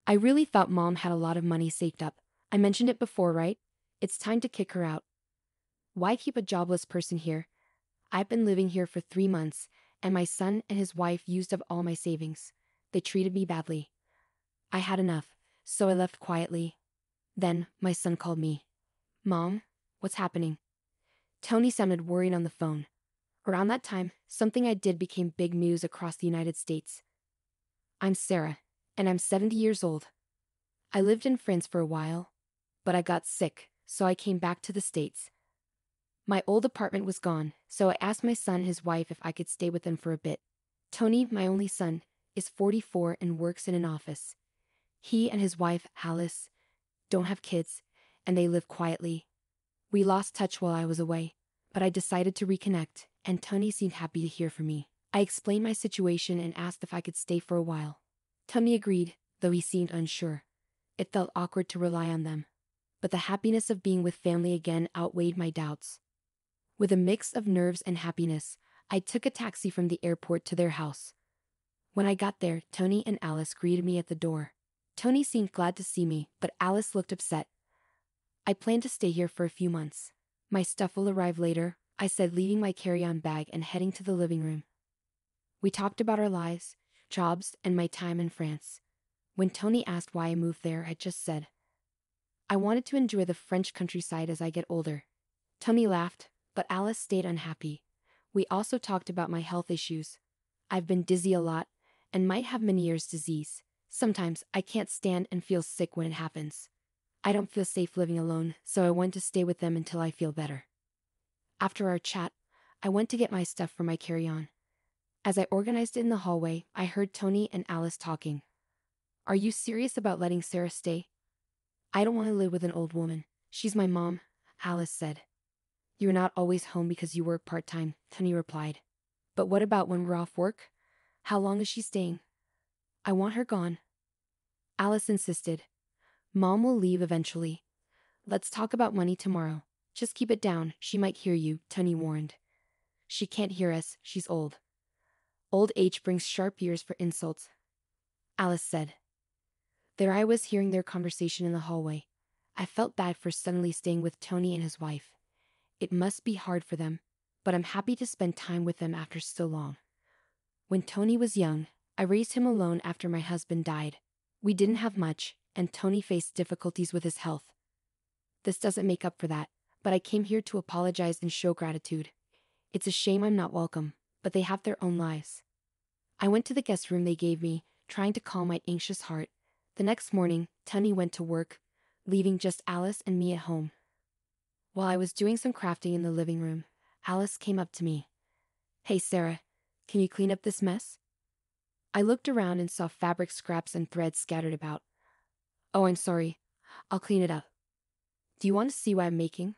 I really thought Mom had a lot of money saved up. I mentioned it before, right? It's time to kick her out. Why keep a jobless person here? I've been living here for 3 months, and my son and his wife used up all my savings. They treated me badly. I had enough, so I left quietly. Then, my son called me. Mom, what's happening? Tony sounded worried on the phone. Around that time, something I did became big news across the United States. I'm Sarah, and I'm 70 years old. I lived in France for a while, but I got sick, so I came back to the States. My old apartment was gone, so I asked my son and his wife if I could stay with them for a bit. Tony, my only son, is 44 and works in an office. He and his wife, Alice, don't have kids, and they live quietly. We lost touch while I was away, but I decided to reconnect, and Tony seemed happy to hear from me. I explained my situation and asked if I could stay for a while. Tony agreed, though he seemed unsure. It felt awkward to rely on them, but the happiness of being with family again outweighed my doubts. With a mix of nerves and happiness, I took a taxi from the airport to their house. When I got there, Tony and Alice greeted me at the door. Tony seemed glad to see me, but Alice looked upset. I plan to stay here for a few months. My stuff will arrive later, I said, leaving my carry-on bag and heading to the living room. We talked about our lives, jobs, and my time in France. When Tony asked why I moved there, I just said, I wanted to enjoy the French countryside as I get older. Tony laughed, but Alice stayed unhappy. We also talked about my health issues. I've been dizzy a lot, and might have Meniere's disease. Sometimes I can't stand and feel sick when it happens. I don't feel safe living alone, so I want to stay with them until I feel better. After our chat, I went to get my stuff for my carry-on. As I organized it in the hallway, I heard Tony and Alice talking. Are you serious about letting Sarah stay? I don't want to live with an old woman. She's my mom, Alice said. You're not always home because you work part-time, Tony replied. But what about when we're off work? How long is she staying? I want her gone. Alice insisted. Mom will leave eventually. Let's talk about money tomorrow. Just keep it down, she might hear you, Tony warned. She can't hear us, she's old. Old age brings sharp ears for insults, Alice said. There I was hearing their conversation in the hallway. I felt bad for suddenly staying with Tony and his wife. It must be hard for them, but I'm happy to spend time with them after so long. When Tony was young, I raised him alone after my husband died. We didn't have much, and Tony faced difficulties with his health. This doesn't make up for that, but I came here to apologize and show gratitude. It's a shame I'm not welcome, but they have their own lives. I went to the guest room they gave me, trying to calm my anxious heart. The next morning, Tony went to work, leaving just Alice and me at home. While I was doing some crafting in the living room, Alice came up to me. Hey Sarah, can you clean up this mess? I looked around and saw fabric scraps and threads scattered about. Oh, I'm sorry. I'll clean it up. Do you want to see what I'm making?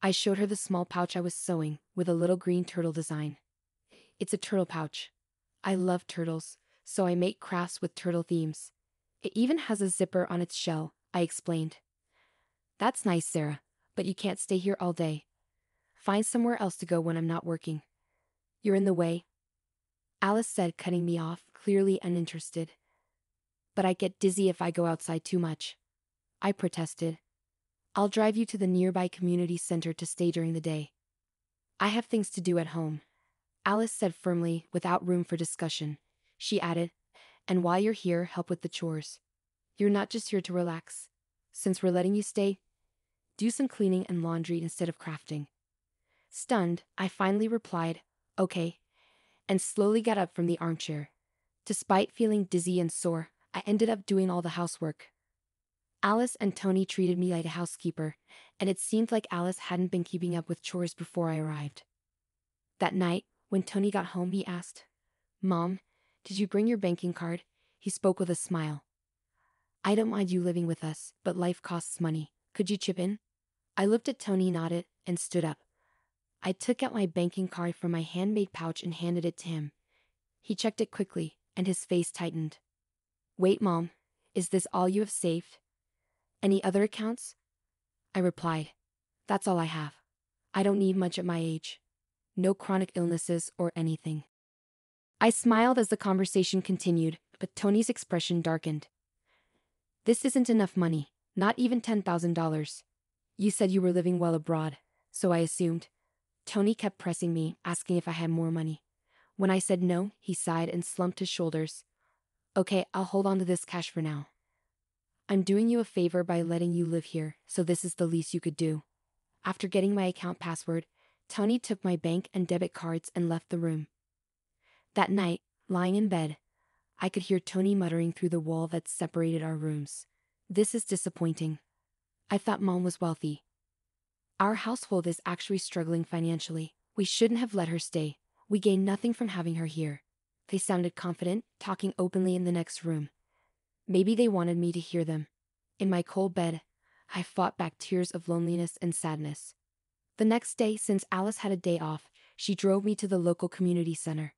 I showed her the small pouch I was sewing, with a little green turtle design. It's a turtle pouch. I love turtles, so I make crafts with turtle themes. It even has a zipper on its shell, I explained. That's nice, Sarah, but you can't stay here all day. Find somewhere else to go when I'm not working. You're in the way, Alice said, cutting me off, clearly uninterested. But I get dizzy if I go outside too much, I protested. I'll drive you to the nearby community center to stay during the day. I have things to do at home, Alice said firmly, without room for discussion. She added, and while you're here, help with the chores. You're not just here to relax. Since we're letting you stay, do some cleaning and laundry instead of crafting. Stunned, I finally replied, okay, and slowly got up from the armchair. Despite feeling dizzy and sore, I ended up doing all the housework. Alice and Tony treated me like a housekeeper, and it seemed like Alice hadn't been keeping up with chores before I arrived. That night, when Tony got home, he asked, Mom, did you bring your banking card? He spoke with a smile. I don't mind you living with us, but life costs money. Could you chip in? I looked at Tony, nodded, and stood up. I took out my banking card from my handmade pouch and handed it to him. He checked it quickly, and his face tightened. Wait, Mom, is this all you have saved? Any other accounts? I replied. That's all I have. I don't need much at my age. No chronic illnesses or anything. I smiled as the conversation continued, but Tony's expression darkened. This isn't enough money, not even $10,000. You said you were living well abroad, so I assumed. Tony kept pressing me, asking if I had more money. When I said no, he sighed and slumped his shoulders. Okay, I'll hold on to this cash for now. I'm doing you a favor by letting you live here, so this is the least you could do. After getting my account password, Tony took my bank and debit cards and left the room. That night, lying in bed, I could hear Tony muttering through the wall that separated our rooms. This is disappointing. I thought Mom was wealthy. Our household is actually struggling financially. We shouldn't have let her stay. We gain nothing from having her here. They sounded confident, talking openly in the next room. Maybe they wanted me to hear them. In my cold bed, I fought back tears of loneliness and sadness. The next day, since Alice had a day off, she drove me to the local community center.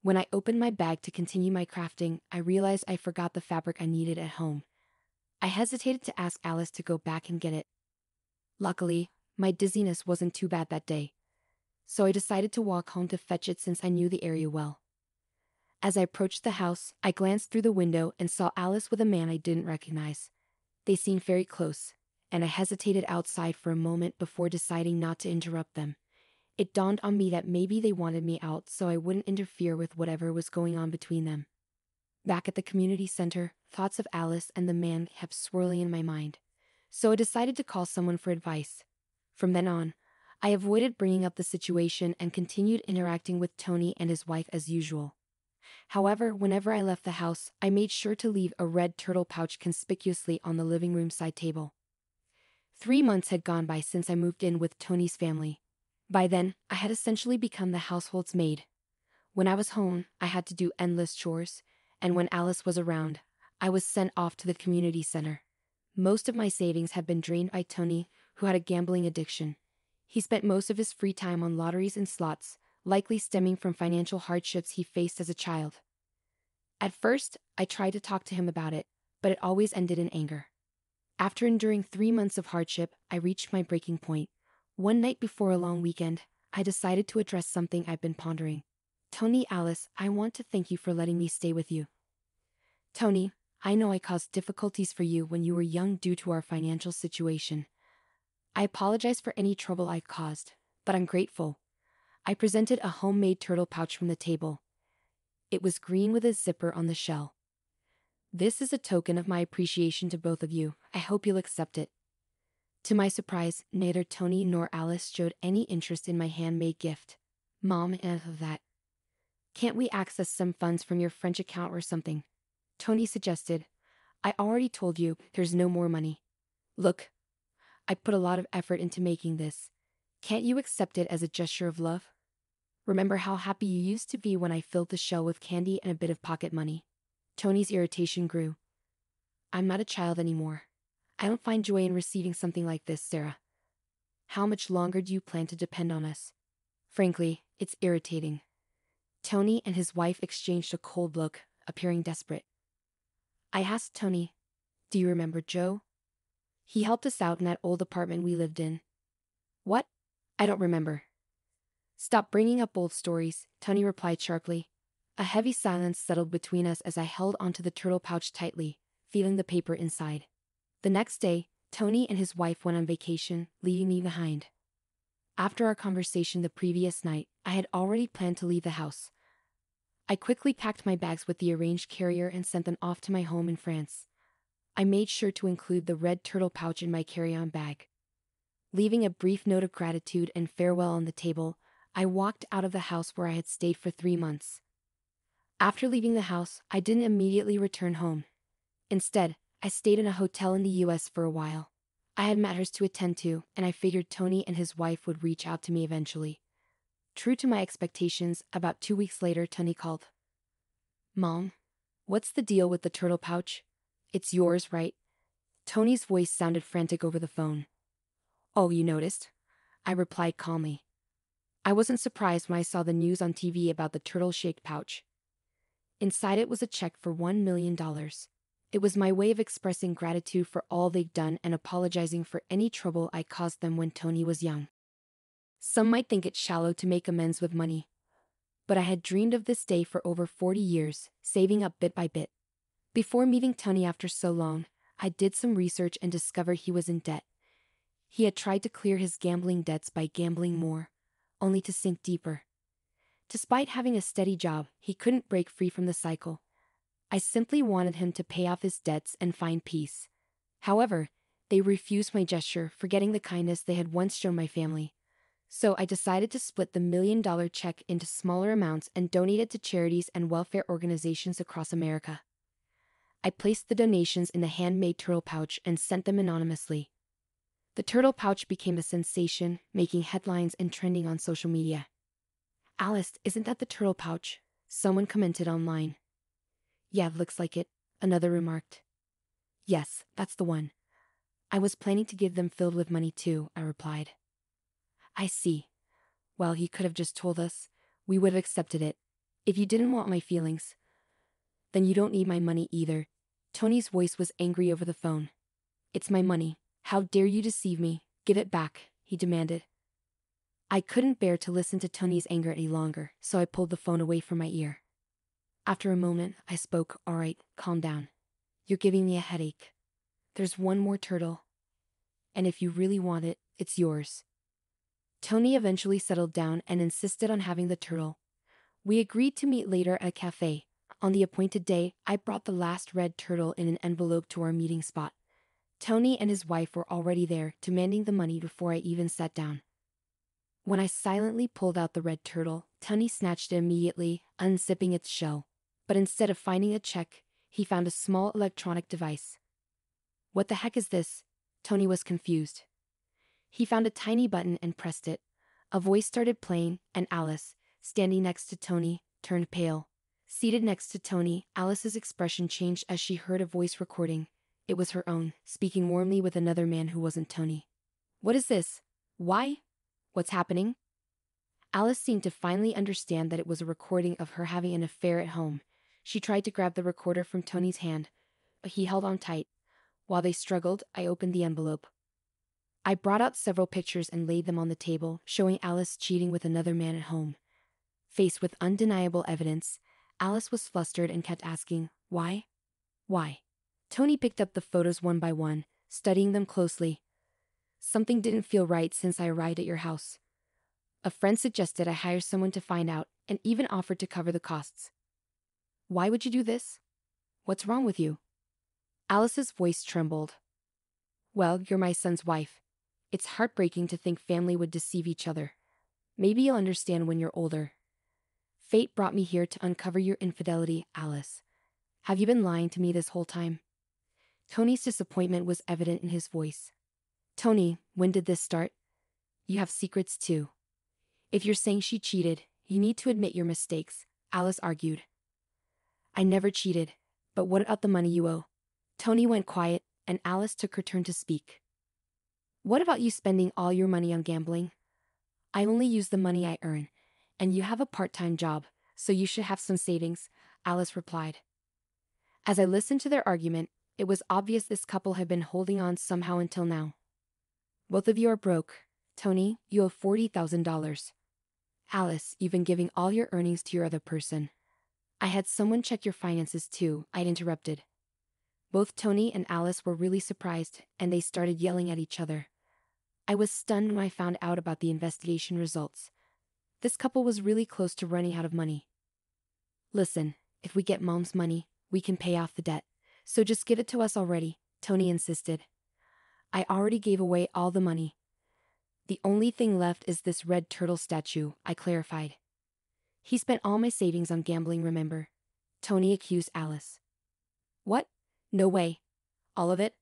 When I opened my bag to continue my crafting, I realized I forgot the fabric I needed at home. I hesitated to ask Alice to go back and get it. Luckily, my dizziness wasn't too bad that day, so I decided to walk home to fetch it since I knew the area well. As I approached the house, I glanced through the window and saw Alice with a man I didn't recognize. They seemed very close, and I hesitated outside for a moment before deciding not to interrupt them. It dawned on me that maybe they wanted me out so I wouldn't interfere with whatever was going on between them. Back at the community center, thoughts of Alice and the man kept swirling in my mind, so I decided to call someone for advice. From then on, I avoided bringing up the situation and continued interacting with Tony and his wife as usual. However, whenever I left the house, I made sure to leave a red turtle pouch conspicuously on the living room side table. 3 months had gone by since I moved in with Tony's family. By then, I had essentially become the household's maid. When I was home, I had to do endless chores, and when Alice was around, I was sent off to the community center. Most of my savings had been drained by Tony, who had a gambling addiction. He spent most of his free time on lotteries and slots, likely stemming from financial hardships he faced as a child. At first, I tried to talk to him about it, but it always ended in anger. After enduring 3 months of hardship, I reached my breaking point. One night before a long weekend, I decided to address something I've been pondering. Tony, Alice, I want to thank you for letting me stay with you. Tony, I know I caused difficulties for you when you were young due to our financial situation. I apologize for any trouble I've caused, but I'm grateful. I presented a homemade turtle pouch from the table. It was green with a zipper on the shell. This is a token of my appreciation to both of you. I hope you'll accept it. To my surprise, neither Tony nor Alice showed any interest in my handmade gift. Mom, enough of that. Can't we access some funds from your French account or something? Tony suggested. I already told you, there's no more money. Look, I put a lot of effort into making this. Can't you accept it as a gesture of love? Remember how happy you used to be when I filled the shell with candy and a bit of pocket money? Tony's irritation grew. I'm not a child anymore. I don't find joy in receiving something like this, Sarah. How much longer do you plan to depend on us? Frankly, it's irritating. Tony and his wife exchanged a cold look, appearing desperate. I asked Tony, do you remember Joe? He helped us out in that old apartment we lived in. What? I don't remember. Stop bringing up old stories, Tony replied sharply. A heavy silence settled between us as I held onto the turtle pouch tightly, feeling the paper inside. The next day, Tony and his wife went on vacation, leaving me behind. After our conversation the previous night, I had already planned to leave the house. I quickly packed my bags with the arranged carrier and sent them off to my home in France. I made sure to include the red turtle pouch in my carry-on bag. Leaving a brief note of gratitude and farewell on the table, I walked out of the house where I had stayed for 3 months. After leaving the house, I didn't immediately return home. Instead, I stayed in a hotel in the US for a while. I had matters to attend to, and I figured Tony and his wife would reach out to me eventually. True to my expectations, about 2 weeks later, Tony called. Mom, what's the deal with the turtle pouch? It's yours, right? Tony's voice sounded frantic over the phone. Oh, you noticed? I replied calmly. I wasn't surprised when I saw the news on TV about the turtle-shaped pouch. Inside it was a check for $1 million. It was my way of expressing gratitude for all they'd done and apologizing for any trouble I caused them when Tony was young. Some might think it shallow to make amends with money, but I had dreamed of this day for over 40 years, saving up bit by bit. Before meeting Tony after so long, I did some research and discovered he was in debt. He had tried to clear his gambling debts by gambling more, only to sink deeper. Despite having a steady job, he couldn't break free from the cycle. I simply wanted him to pay off his debts and find peace. However, they refused my gesture, forgetting the kindness they had once shown my family. So I decided to split the $1 million check into smaller amounts and donate it to charities and welfare organizations across America. I placed the donations in the handmade turtle pouch and sent them anonymously. The turtle pouch became a sensation, making headlines and trending on social media. "Alice, isn't that the turtle pouch?" someone commented online. "Yeah, looks like it," another remarked. "Yes, that's the one. I was planning to give them filled with money too," I replied. "I see. Well, he could have just told us. We would have accepted it. If you didn't want my feelings, then you don't need my money either." Tony's voice was angry over the phone. "It's my money. How dare you deceive me? Give it back," he demanded. I couldn't bear to listen to Tony's anger any longer, so I pulled the phone away from my ear. After a moment, I spoke. "All right, calm down. You're giving me a headache. There's one more turtle. And if you really want it, it's yours." Tony eventually settled down and insisted on having the turtle. We agreed to meet later at a cafe. On the appointed day, I brought the last red turtle in an envelope to our meeting spot. Tony and his wife were already there, demanding the money before I even sat down. When I silently pulled out the red turtle, Tony snatched it immediately, unzipping its shell. But instead of finding a check, he found a small electronic device. "What the heck is this?" Tony was confused. He found a tiny button and pressed it. A voice started playing, and Alice, standing next to Tony, turned pale. Seated next to Tony, Alice's expression changed as she heard a voice recording. It was her own, speaking warmly with another man who wasn't Tony. "What is this? Why? What's happening?" Alice seemed to finally understand that it was a recording of her having an affair at home. She tried to grab the recorder from Tony's hand, but he held on tight. While they struggled, I opened the envelope. I brought out several pictures and laid them on the table, showing Alice cheating with another man at home. Faced with undeniable evidence, Alice was flustered and kept asking, "Why? Why?" Tony picked up the photos one by one, studying them closely. "Something didn't feel right since I arrived at your house. A friend suggested I hire someone to find out, and even offered to cover the costs." "Why would you do this? What's wrong with you?" Alice's voice trembled. "Well, you're my son's wife. It's heartbreaking to think family would deceive each other. Maybe you'll understand when you're older. Fate brought me here to uncover your infidelity, Alice. Have you been lying to me this whole time?" Tony's disappointment was evident in his voice. "Tony, when did this start? You have secrets too. If you're saying she cheated, you need to admit your mistakes," Alice argued. "I never cheated, but what about the money you owe?" Tony went quiet, and Alice took her turn to speak. "What about you spending all your money on gambling?" "I only use the money I earn, and you have a part-time job, so you should have some savings," Alice replied. As I listened to their argument, it was obvious this couple had been holding on somehow until now. "Both of you are broke. Tony, you owe $40,000. Alice, you've been giving all your earnings to your other person." "I had someone check your finances too," I interrupted. Both Tony and Alice were really surprised, and they started yelling at each other. I was stunned when I found out about the investigation results. This couple was really close to running out of money. "Listen, if we get Mom's money, we can pay off the debt. So just give it to us already," Tony insisted. "I already gave away all the money. The only thing left is this red turtle statue," I clarified. "He spent all my savings on gambling, remember?" Tony accused Alice. "What? No way. All of it?"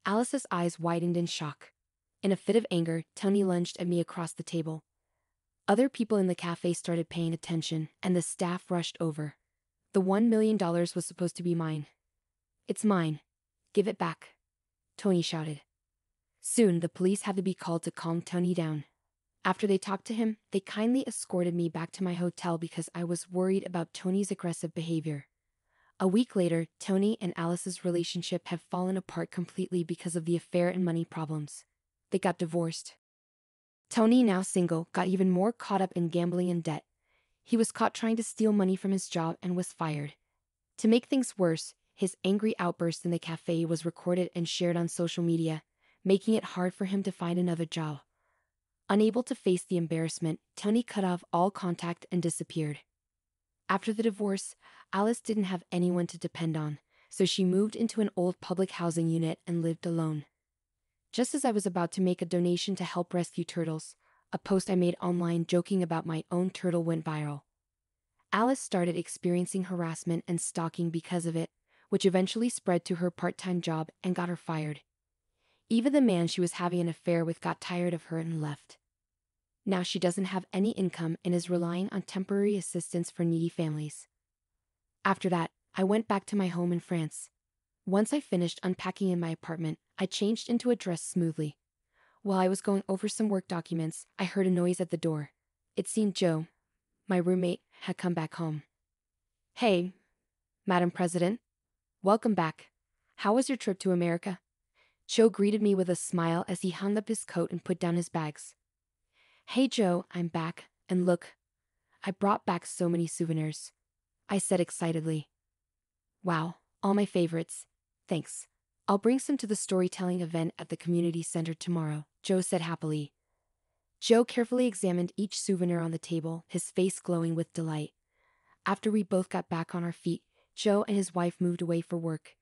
Alice's eyes widened in shock. In a fit of anger, Tony lunged at me across the table. Other people in the cafe started paying attention, and the staff rushed over. The $1 million was supposed to be mine. "It's mine. Give it back," Tony shouted. Soon, the police had to be called to calm Tony down. After they talked to him, they kindly escorted me back to my hotel because I was worried about Tony's aggressive behavior. A week later, Tony and Alice's relationship had fallen apart completely because of the affair and money problems. They got divorced. Tony, now single, got even more caught up in gambling and debt. He was caught trying to steal money from his job and was fired. To make things worse, His angry outburst in the cafe was recorded and shared on social media, making it hard for him to find another job. Unable to face the embarrassment, Tony cut off all contact and disappeared. After the divorce, Alice didn't have anyone to depend on, so she moved into an old public housing unit and lived alone. Just as I was about to make a donation to help rescue turtles, a post I made online joking about my own turtle went viral. Alice started experiencing harassment and stalking because of it, which eventually spread to her part-time job and got her fired. Even the man she was having an affair with got tired of her and left. Now she doesn't have any income and is relying on temporary assistance for needy families. After that, I went back to my home in France. Once I finished unpacking in my apartment, I changed into a dress smoothly. While I was going over some work documents, I heard a noise at the door. It seemed Joe, my roommate, had come back home. "Hey, Madam President. Welcome back. How was your trip to America?" Joe greeted me with a smile as he hung up his coat and put down his bags. "Hey Joe, I'm back, and look, I brought back so many souvenirs," I said excitedly. "Wow, all my favorites. Thanks. I'll bring some to the storytelling event at the community center tomorrow," Joe said happily. Joe carefully examined each souvenir on the table, his face glowing with delight. After we both got back on our feet, Joe and his wife moved away for work.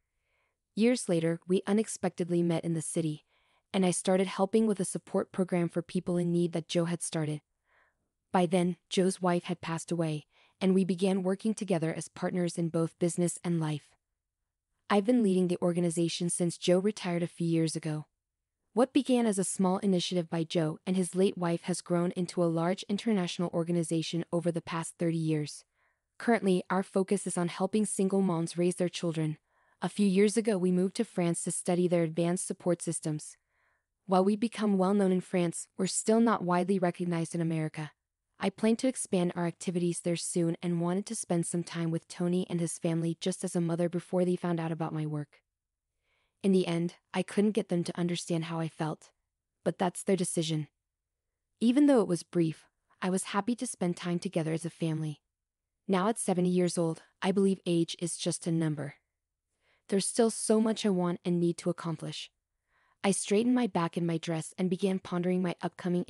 Years later, we unexpectedly met in the city, and I started helping with a support program for people in need that Joe had started. By then, Joe's wife had passed away, and we began working together as partners in both business and life. I've been leading the organization since Joe retired a few years ago. What began as a small initiative by Joe and his late wife has grown into a large international organization over the past 30 years. Currently, our focus is on helping single moms raise their children. A few years ago, we moved to France to study their advanced support systems. While we become well known in France, we're still not widely recognized in America. I plan to expand our activities there soon and wanted to spend some time with Tony and his family just as a mother before they found out about my work. In the end, I couldn't get them to understand how I felt. But that's their decision. Even though it was brief, I was happy to spend time together as a family. Now at 70 years old, I believe age is just a number. There's still so much I want and need to accomplish. I straightened my back in my dress and began pondering my upcoming